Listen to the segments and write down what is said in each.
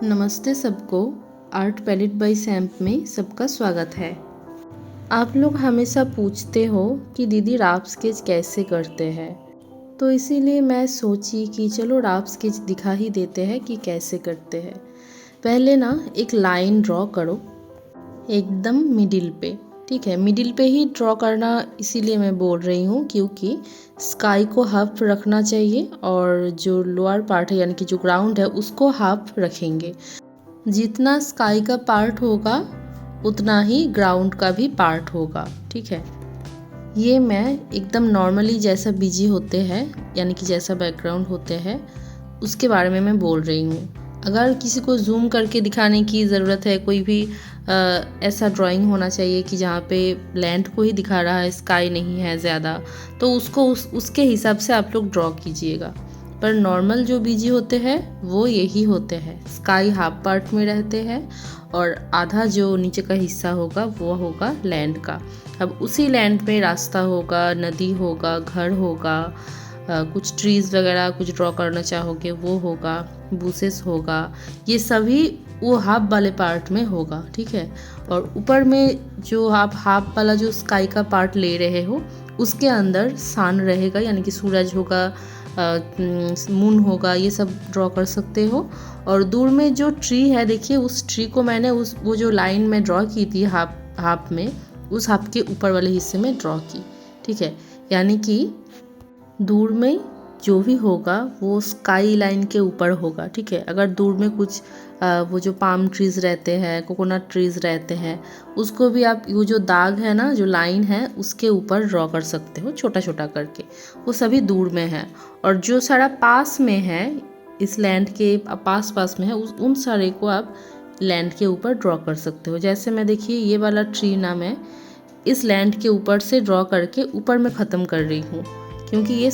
नमस्ते सबको। Art palette bye SAMP में सबका स्वागत है। आप लोग हमेशा पूछते हो कि दीदी राफ स्केच कैसे करते हैं, तो इसीलिए मैं सोची कि चलो राफ स्केच दिखा ही देते हैं कि कैसे करते हैं। पहले ना एक लाइन ड्रॉ करो एकदम मिडिल पे, ठीक है। मिडिल पे ही ड्रॉ करना इसीलिए मैं बोल रही हूँ क्योंकि स्काई को हाफ रखना चाहिए और जो लोअर पार्ट है यानी कि जो ग्राउंड है उसको हाफ रखेंगे। जितना स्काई का पार्ट होगा उतना ही ग्राउंड का भी पार्ट होगा, ठीक है। ये मैं एकदम नॉर्मली जैसा बीजी होते हैं यानी कि जैसा बैकग्राउंड होते हैं उसके बारे में मैं बोल रही हूँ। अगर किसी को जूम करके दिखाने की ज़रूरत है, कोई भी ऐसा ड्राइंग होना चाहिए कि जहाँ पे लैंड को ही दिखा रहा है, स्काई नहीं है ज़्यादा, तो उसको उसके हिसाब से आप लोग ड्रॉ कीजिएगा। पर नॉर्मल जो बीजी होते हैं वो यही होते हैं, स्काई हाफ पार्ट में रहते हैं और आधा जो नीचे का हिस्सा होगा वो होगा लैंड का। अब उसी लैंड में रास्ता होगा, नदी होगा, घर होगा, कुछ ट्रीज़ वगैरह कुछ ड्रॉ करना चाहोगे वो होगा, बुसेस होगा, ये सभी वो हाफ वाले पार्ट में होगा, ठीक है। और ऊपर में जो आप हाफ वाला जो स्काई का पार्ट ले रहे हो उसके अंदर सन रहेगा यानी कि सूरज होगा, मून होगा, ये सब ड्रॉ कर सकते हो। और दूर में जो ट्री है देखिए, उस ट्री को मैंने वो जो लाइन में ड्रॉ की थी हाफ में, उस हाफ के ऊपर वाले हिस्से में ड्रॉ की, ठीक है। यानी कि दूर में जो भी होगा वो स्काई लाइन के ऊपर होगा, ठीक है। अगर दूर में कुछ वो जो पाम ट्रीज़ रहते हैं, कोकोनट ट्रीज़ रहते हैं, उसको भी आप वो जो दाग है ना, जो लाइन है उसके ऊपर ड्रॉ कर सकते हो छोटा छोटा करके। वो सभी दूर में है और जो सारा पास में है, इस लैंड के पास में है, उन सारे को आप लैंड के ऊपर ड्रॉ कर सकते हो। जैसे मैं देखिए ये वाला ट्री ना मैं इस लैंड के ऊपर से ड्रॉ करके ऊपर में ख़त्म कर रही हूँ क्योंकि ये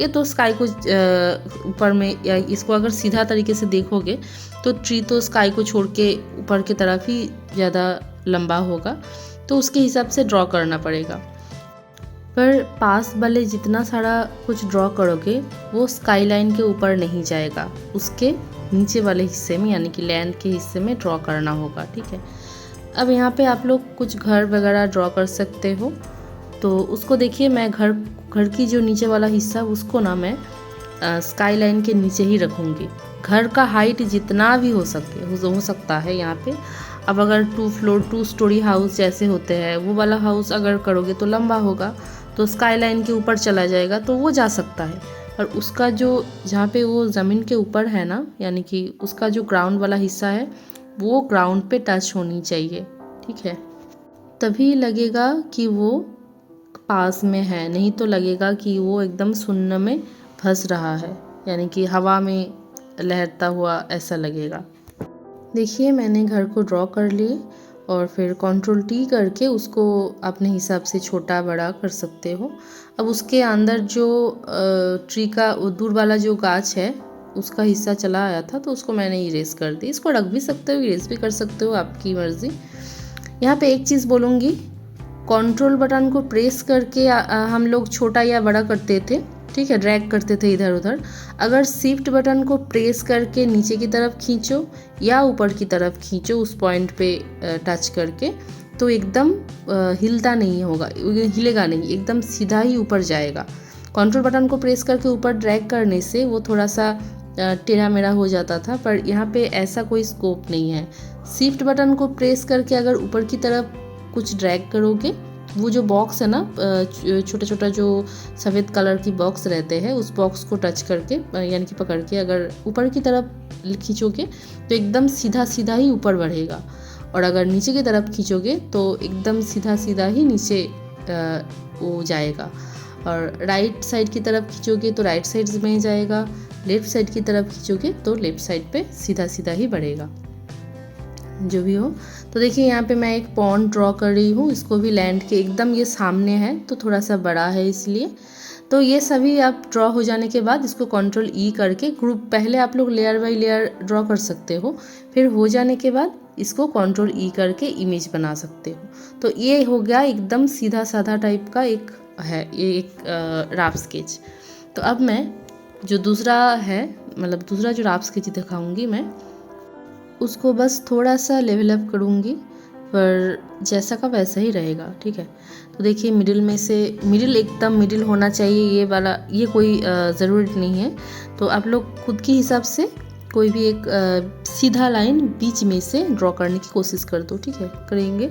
तो स्काई को ऊपर में, या इसको अगर सीधा तरीके से देखोगे तो ट्री तो स्काई को छोड़ के ऊपर की तरफ ही ज़्यादा लंबा होगा, तो उसके हिसाब से ड्रॉ करना पड़ेगा। पर पास वाले जितना सारा कुछ ड्रॉ करोगे वो स्काई लाइन के ऊपर नहीं जाएगा, उसके नीचे वाले हिस्से में यानी कि लैंड के हिस्से में ड्रॉ करना होगा, ठीक है। अब यहाँ पे आप लोग कुछ घर वगैरह ड्रॉ कर सकते हो, तो उसको देखिए मैं घर की जो नीचे वाला हिस्सा उसको ना मैं स्काई लाइन के नीचे ही रखूँगी। घर का हाइट जितना भी हो सकता है यहाँ पे। अब अगर 2 स्टोरी हाउस जैसे होते हैं वो वाला हाउस अगर करोगे तो लंबा होगा, तो स्काई लाइन के ऊपर चला जाएगा, तो वो जा सकता है। और उसका जो जहाँ पे वो ज़मीन के ऊपर है ना, यानी कि उसका जो ग्राउंड वाला हिस्सा है वो ग्राउंड पे टच होनी चाहिए, ठीक है। तभी लगेगा कि वो पास में है, नहीं तो लगेगा कि वो एकदम शून्य में फंस रहा है, यानी कि हवा में लहरता हुआ ऐसा लगेगा। देखिए मैंने घर को ड्रॉ कर लिए और फिर Ctrl+T करके उसको अपने हिसाब से छोटा बड़ा कर सकते हो। अब उसके अंदर जो ट्री का दूर वाला जो गाछ है उसका हिस्सा चला आया था, तो उसको मैंने इरेज कर दी। इसको रख भी सकते हो, इरेज भी कर सकते हो, आपकी मर्ज़ी। यहाँ पे एक चीज़ बोलूँगी, कंट्रोल बटन को प्रेस करके हम लोग छोटा या बड़ा करते थे, ठीक है, ड्रैग करते थे इधर उधर। अगर शिफ्ट बटन को प्रेस करके नीचे की तरफ खींचो या ऊपर की तरफ खींचो उस पॉइंट पे टच करके, तो एकदम हिलता नहीं होगा, हिलेगा नहीं, एकदम सीधा ही ऊपर जाएगा। कंट्रोल बटन को प्रेस करके ऊपर ड्रैग करने से वो थोड़ा सा टेढ़ा मेढ़ा हो जाता था, पर यहाँ पे ऐसा कोई स्कोप नहीं है। शिफ्ट बटन को प्रेस करके अगर ऊपर की तरफ कुछ ड्रैग करोगे, वो जो बॉक्स है ना, छोटा छोटा जो सफ़ेद कलर की बॉक्स रहते हैं, उस बॉक्स को टच करके यानी कि पकड़ के अगर ऊपर की तरफ खींचोगे तो एकदम सीधा सीधा ही ऊपर बढ़ेगा, और अगर नीचे की तरफ खींचोगे तो एकदम सीधा सीधा ही नीचे वो जाएगा। और राइट साइड की तरफ खींचोगे तो राइट साइड में जाएगा, लेफ़्ट साइड की तरफ खींचोगे तो लेफ़्ट साइड पे सीधा सीधा ही बढ़ेगा, जो भी हो। तो देखिए यहाँ पे मैं एक पॉन्ड ड्रॉ कर रही हूँ, इसको भी लैंड के एकदम ये सामने है तो थोड़ा सा बड़ा है इसलिए। तो ये सभी आप ड्रॉ हो जाने के बाद इसको Ctrl+E करके ग्रुप, पहले आप लोग लेयर बाय लेयर ड्रॉ कर सकते हो, फिर हो जाने के बाद इसको Ctrl+E करके इमेज बना सकते हो। तो ये हो गया एकदम सीधा साधा टाइप का एक है, ये एक राफ स्केच। तो अब मैं जो दूसरा है, मतलब दूसरा जो राफ स्केच दिखाऊंगी मैं, उसको बस थोड़ा सा लेवल अप करूँगी, पर जैसा का वैसा ही रहेगा, ठीक है। तो देखिए मिडिल में से एकदम मिडिल होना चाहिए, ये वाला ये कोई ज़रूरत नहीं है। तो आप लोग खुद के हिसाब से कोई भी एक सीधा लाइन बीच में से ड्रॉ करने की कोशिश कर दो, ठीक है, करेंगे।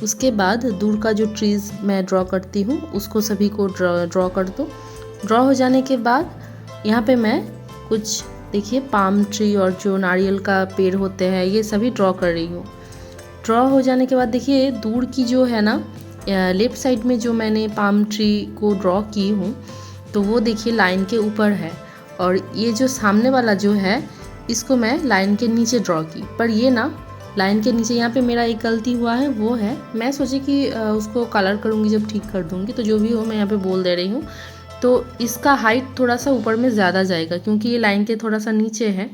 उसके बाद दूर का जो ट्रीज़ मैं ड्रॉ करती हूँ उसको सभी को ड्रॉ कर दो। ड्रॉ हो जाने के बाद यहाँ पे मैं कुछ देखिए पाम ट्री और जो नारियल का पेड़ होते हैं ये सभी ड्रॉ कर रही हूँ। ड्रॉ हो जाने के बाद देखिए दूर की जो है ना लेफ़्ट साइड में जो मैंने पाम ट्री को ड्रॉ की हूँ तो वो देखिए लाइन के ऊपर है, और ये जो सामने वाला जो है इसको मैं लाइन के नीचे ड्रॉ की, पर ये ना लाइन के नीचे यहाँ पे मेरा एक गलती हुआ है, वो है मैं सोची कि उसको कलर करूँगी जब ठीक कर दूँगी, तो जो भी हो मैं यहाँ पे बोल दे रही हूँ। तो इसका हाइट थोड़ा सा ऊपर में ज़्यादा जाएगा क्योंकि ये लाइन के थोड़ा सा नीचे है,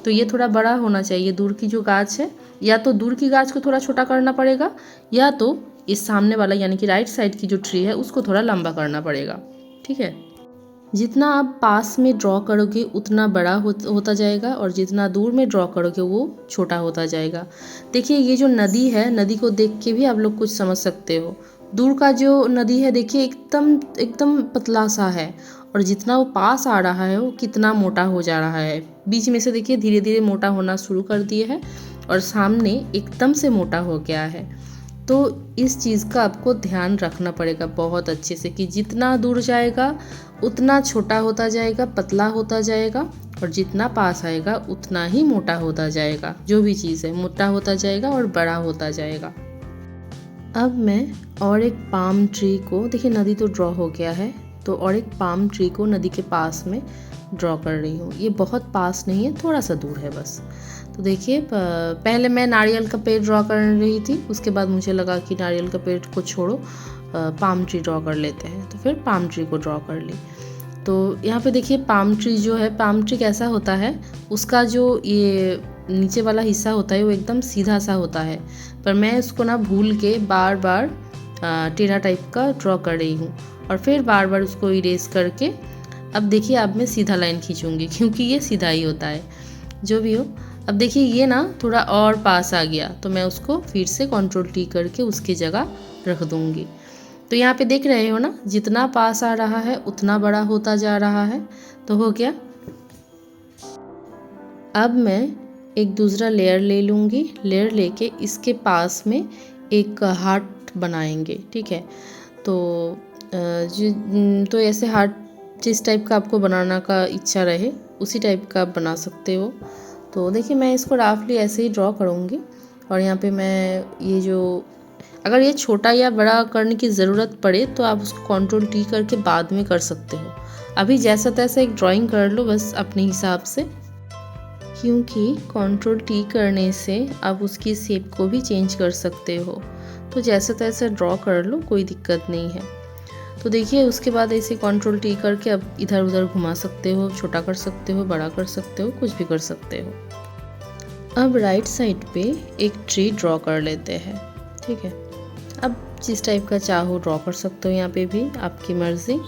तो ये थोड़ा बड़ा होना चाहिए। दूर की जो गाछ है, या तो दूर की गाछ को थोड़ा छोटा करना पड़ेगा, या तो इस सामने वाला यानी कि राइट साइड की जो ट्री है उसको थोड़ा लंबा करना पड़ेगा, ठीक है। जितना आप पास में ड्रॉ करोगे उतना बड़ा होता जाएगा, और जितना दूर में ड्रॉ करोगे वो छोटा होता जाएगा। देखिए ये जो नदी है, नदी को देख के भी आप लोग कुछ समझ सकते हो। दूर का जो नदी है देखिए एकदम पतला सा है, और जितना वो पास आ रहा है वो कितना मोटा हो जा रहा है। बीच में से देखिए धीरे धीरे मोटा होना शुरू कर दिए है, और सामने एकदम से मोटा हो गया है। तो इस चीज़ का आपको ध्यान रखना पड़ेगा बहुत अच्छे से कि जितना दूर जाएगा उतना छोटा होता जाएगा, पतला होता जाएगा, और जितना पास आएगा उतना ही मोटा होता जाएगा। जो भी चीज़ है मोटा होता जाएगा और बड़ा होता जाएगा। अब मैं और एक पाम ट्री को, देखिए नदी तो ड्रॉ हो गया है, तो और एक पाम ट्री को नदी के पास में ड्रॉ कर रही हूँ। ये बहुत पास नहीं है, थोड़ा सा दूर है बस। तो देखिए पहले मैं नारियल का पेड़ ड्रॉ कर रही थी, उसके बाद मुझे लगा कि नारियल का पेड़ को छोड़ो पाम ट्री ड्रॉ कर लेते हैं, तो फिर पाम ट्री को ड्रॉ कर ली। तो यहाँ पे देखिए पाम ट्री जो है, पाम ट्री कैसा होता है, उसका जो ये नीचे वाला हिस्सा होता है वो एकदम सीधा सा होता है, पर मैं उसको ना भूल के बार बार टेढ़ा टाइप का ड्रॉ कर रही हूँ, और फिर बार बार उसको इरेज करके अब देखिए अब मैं सीधा लाइन खींचूँगी क्योंकि ये सीधा ही होता है। जो भी हो, अब देखिए ये ना थोड़ा और पास आ गया, तो मैं उसको फिर से Ctrl+T करके उसकी जगह रख दूँगी। तो यहाँ पे देख रहे हो ना, जितना पास आ रहा है उतना बड़ा होता जा रहा है। तो हो गया। अब मैं एक दूसरा लेयर ले लूँगी, लेयर लेके इसके पास में एक हार्ट बनाएंगे, ठीक है। तो ऐसे हार्ट जिस टाइप का आपको बनाना का इच्छा रहे उसी टाइप का आप बना सकते हो। तो देखिए मैं इसको रफली ऐसे ही ड्रॉ करूँगी, और यहाँ पे मैं ये जो, अगर ये छोटा या बड़ा करने की ज़रूरत पड़े तो आप उसको Ctrl+T करके बाद में कर सकते हो। अभी जैसा तैसा एक ड्राइंग कर लो बस अपने हिसाब से, क्योंकि Ctrl+T करने से आप उसकी शेप को भी चेंज कर सकते हो। तो जैसा तैसा ड्रॉ कर लो, कोई दिक्कत नहीं है। तो देखिए उसके बाद ऐसे Ctrl+T करके अब इधर उधर घुमा सकते हो, छोटा कर सकते हो, बड़ा कर सकते हो, कुछ भी कर सकते हो। अब राइट साइड पे एक ट्री ड्रॉ कर लेते हैं, ठीक है। अब जिस टाइप का चाहो ड्रॉ कर सकते हो, यहाँ पे भी आपकी मर्ज़ी।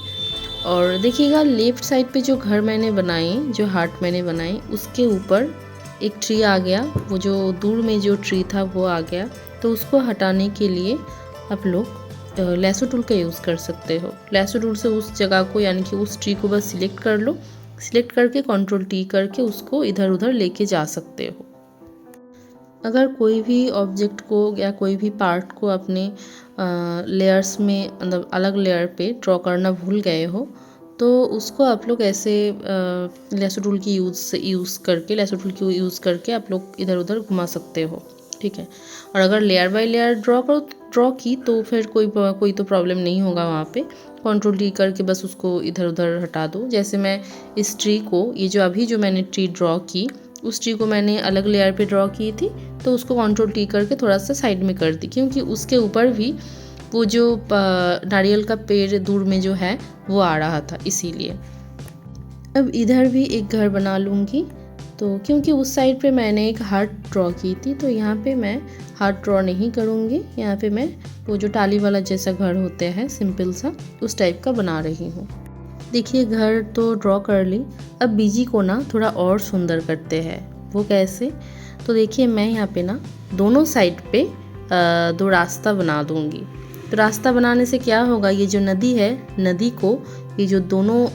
और देखिएगा लेफ़्ट साइड पे जो घर मैंने बनाई, जो हार्ट मैंने बनाई, उसके ऊपर एक ट्री आ गया। वो जो दूर में जो ट्री था वो आ गया, तो उसको हटाने के लिए आप लोग लैसो टूल का यूज़ कर सकते हो। लैसो टूल से उस जगह को यानी कि उस ट्री को बस सिलेक्ट कर लो, सिलेक्ट करके Ctrl+T करके उसको इधर उधर लेके जा सकते हो। अगर कोई भी ऑब्जेक्ट को या कोई भी पार्ट को अपने लेयर्स में, मतलब अलग लेयर पे ड्रॉ करना भूल गए हो, तो उसको आप लोग ऐसे लैसो टूल की यूज़ करके आप लोग इधर उधर घुमा सकते हो, ठीक है। और अगर लेयर बाय लेयर ड्रॉ की तो फिर कोई तो प्रॉब्लम नहीं होगा वहाँ पे। Ctrl+T करके बस उसको इधर उधर हटा दो। जैसे मैं इस ट्री को, ये जो अभी जो मैंने ट्री ड्रॉ की, उस ट्री को मैंने अलग लेयर पे ड्रॉ की थी, तो उसको Ctrl+T करके थोड़ा सा साइड में कर दी, क्योंकि उसके ऊपर भी वो जो नारियल का पेड़ दूर में जो है वो आ रहा था, इसीलिए। अब इधर भी एक घर बना लूँगी, तो क्योंकि उस साइड पे मैंने एक हार्ट ड्रॉ की थी, तो यहाँ पे मैं हार्ट ड्रॉ नहीं करूँगी। यहाँ पे मैं वो जो टाली वाला जैसा घर होते हैं सिंपल सा, उस टाइप का बना रही हूँ। देखिए घर तो ड्रॉ कर ली, अब बीजी को ना थोड़ा और सुंदर करते हैं। वो कैसे? तो तो देखिए मैं यहाँ पे ना दोनों साइड पे दो रास्ता बना दूँगी। तो रास्ता बनाने से क्या होगा, ये जो नदी है, नदी को ये जो दोनों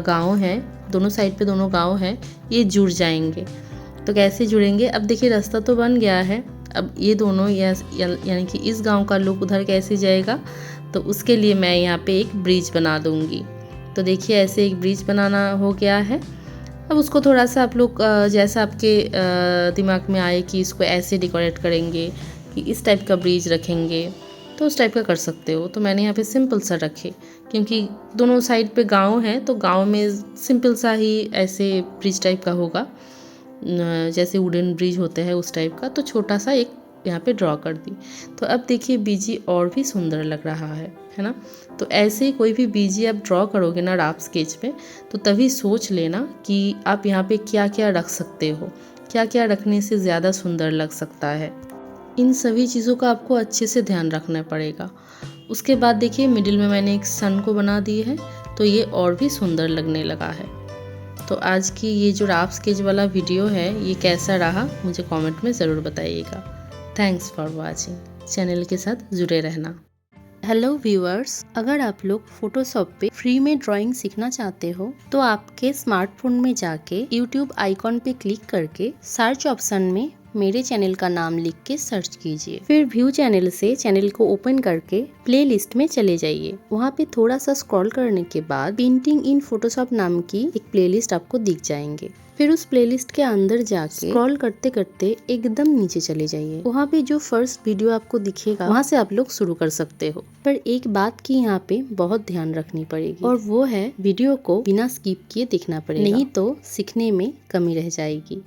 गाँव हैं, दोनों साइड पे दोनों गाँव हैं, ये जुड़ जाएंगे। तो कैसे जुड़ेंगे, अब देखिए रास्ता तो बन गया है। अब ये दोनों यानी कि इस गांव का लोग उधर कैसे जाएगा, तो उसके लिए मैं यहाँ पे एक ब्रिज बना दूँगी। तो देखिए ऐसे एक ब्रिज बनाना हो गया है। अब उसको थोड़ा सा आप लोग जैसा आपके दिमाग में आए कि इसको ऐसे डेकोरेट करेंगे कि इस टाइप का ब्रिज रखेंगे, तो उस टाइप का कर सकते हो। तो मैंने यहाँ पे सिंपल सा रखे, क्योंकि दोनों साइड पे गांव हैं, तो गांव में सिंपल सा ही ऐसे ब्रिज टाइप का होगा, जैसे वुडन ब्रिज होते हैं उस टाइप का। तो छोटा सा एक यहाँ पे ड्रॉ कर दी। तो अब देखिए बीजी और भी सुंदर लग रहा है ना। तो ऐसे ही कोई भी बीजी आप ड्रॉ करोगे ना रफ स्केच पे, तो तभी सोच लेना कि आप यहाँ पे क्या क्या रख सकते हो, क्या क्या रखने से ज़्यादा सुंदर लग सकता है। इन सभी चीज़ों का आपको अच्छे से ध्यान रखना पड़ेगा। उसके बाद देखिए मिडिल में मैंने एक सन को बना दी है, तो ये और भी सुंदर लगने लगा है। तो आज की ये जो रफ स्केच वाला वीडियो है, ये कैसा रहा मुझे कमेंट में ज़रूर बताइएगा। Thanks for watching. चैनल के साथ जुड़े रहना। हेलो व्यूअर्स, अगर आप लोग फोटोशॉप पे फ्री में ड्राइंग सीखना चाहते हो तो आपके स्मार्टफोन में जाके यूट्यूब आइकॉन पे क्लिक करके सर्च ऑप्शन में मेरे चैनल का नाम लिख के सर्च कीजिए। फिर व्यू चैनल से चैनल को ओपन करके प्लेलिस्ट में चले जाइए। वहाँ पे थोड़ा सा स्क्रॉल करने के बाद पेंटिंग इन फोटोशॉप नाम की एक प्लेलिस्ट आपको दिख जाएंगे। फिर उस प्लेलिस्ट के अंदर जाके स्क्रॉल करते करते एकदम नीचे चले जाइए। वहाँ पे जो फर्स्ट वीडियो आपको दिखेगा, वहाँ से आप लोग शुरू कर सकते हो। पर एक बात की यहाँ पे बहुत ध्यान रखनी पड़ेगी, और वो है वीडियो को बिना स्किप किए देखना पड़ेगा, नहीं तो सीखने में कमी रह जाएगी।